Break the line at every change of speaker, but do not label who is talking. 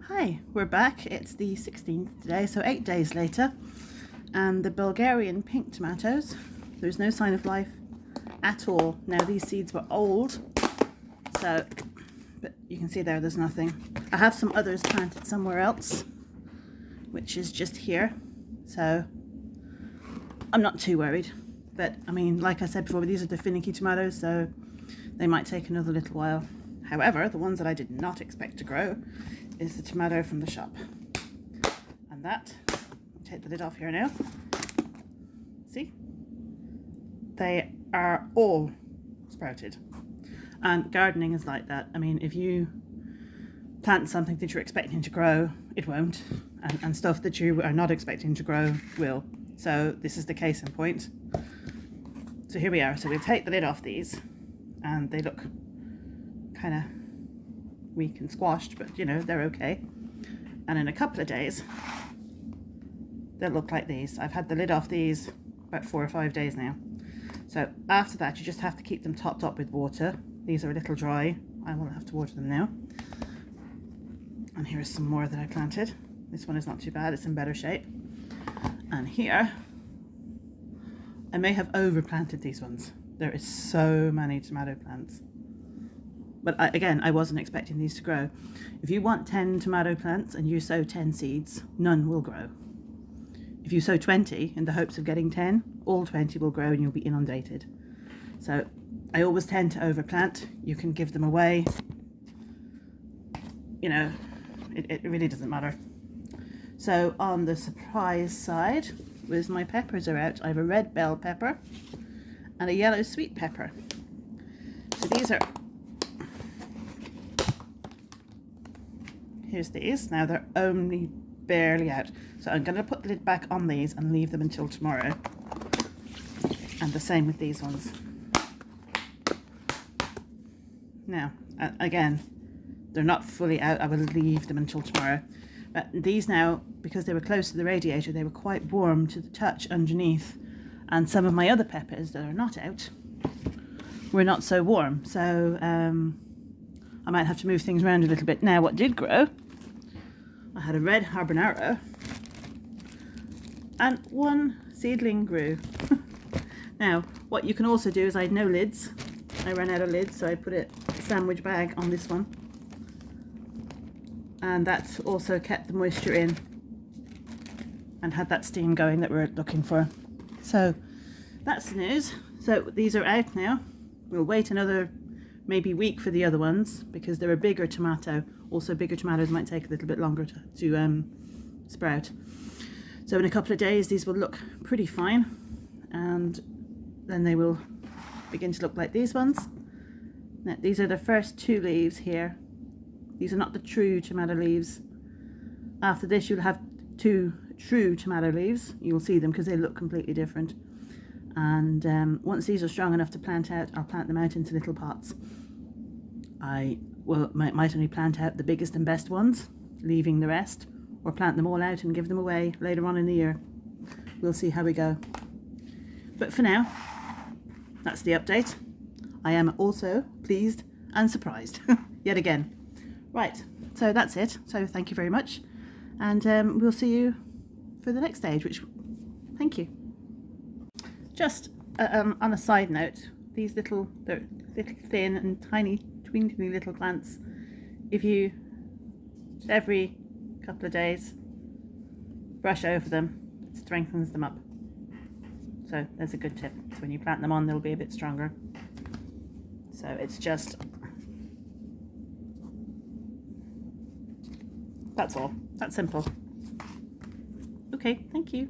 Hi, we're back. It's the 16th today, so 8 days later, and the Bulgarian pink tomatoes, there's no sign of life at all. Now these seeds were old, so, but you can see there's nothing. I have some others planted somewhere else, which is just here, so I'm not too worried. But I mean, like I said before, these are the finicky tomatoes, so they might take another little while. However, the ones that I did not expect to grow is the tomato from the shop. And that, I'll take the lid off here now. See? They are all sprouted. And gardening is like that. I mean, if you plant something that you're expecting to grow, it won't. And stuff that you are not expecting to grow will. So this is the case in point. So here we are. So we'll take the lid off these, and they look kind of weak and squashed, but you know, they're okay. And in a couple of days they'll look like these. I've had the lid off these about 4 or 5 days now. So after that, you just have to keep them topped up with water. These are a little dry. I will have to water them now. And here are some more that I planted. This one is not too bad, it's in better shape. And here I may have overplanted these ones. There is so many tomato plants. But again, I wasn't expecting these to grow. If you want 10 tomato plants and you sow 10 seeds, none will grow. If you sow 20 in the hopes of getting 10, all 20 will grow and you'll be inundated. So I always tend to overplant. You can give them away. You know, it really doesn't matter. So on the surprise side, with my peppers are out, I have a red bell pepper and a yellow sweet pepper. So these are, here's these. Now they're only barely out. So I'm going to put the lid back on these and leave them until tomorrow. And the same with these ones. Now, again, they're not fully out. I will leave them until tomorrow. But these now, because they were close to the radiator, they were quite warm to the touch underneath. And some of my other peppers that are not out were not so warm. So I might have to move things around a little bit. Now, what did grow, I had a red habanero and one seedling grew. Now, what you can also do is I had no lids. I ran out of lids, so I put a sandwich bag on this one. And that also kept the moisture in and had that steam going that we're looking for. So that's the news. So these are out now. We'll wait another maybe week for the other ones because they're a bigger tomato. Also, bigger tomatoes might take a little bit longer to sprout. So in a couple of days these will look pretty fine, and then they will begin to look like these ones. Now, these are the first 2 leaves here. These are not the true tomato leaves. After this you'll have 2 true tomato leaves. You'll see them because they look completely different. And once these are strong enough to plant out, I'll plant them out into little pots. I might only plant out the biggest and best ones, leaving the rest, or plant them all out and give them away later on in the year. We'll see how we go. But for now, that's the update. I am also pleased and surprised, yet again. Right, so that's it. So thank you very much. And we'll see you for the next stage, which, thank you. Just on a side note, they're little thin and tiny, twinkly little plants. If you, just every couple of days, brush over them, it strengthens them up. So there's a good tip. So when you plant them on, they'll be a bit stronger. So it's just, that's all. That's simple. Okay, thank you.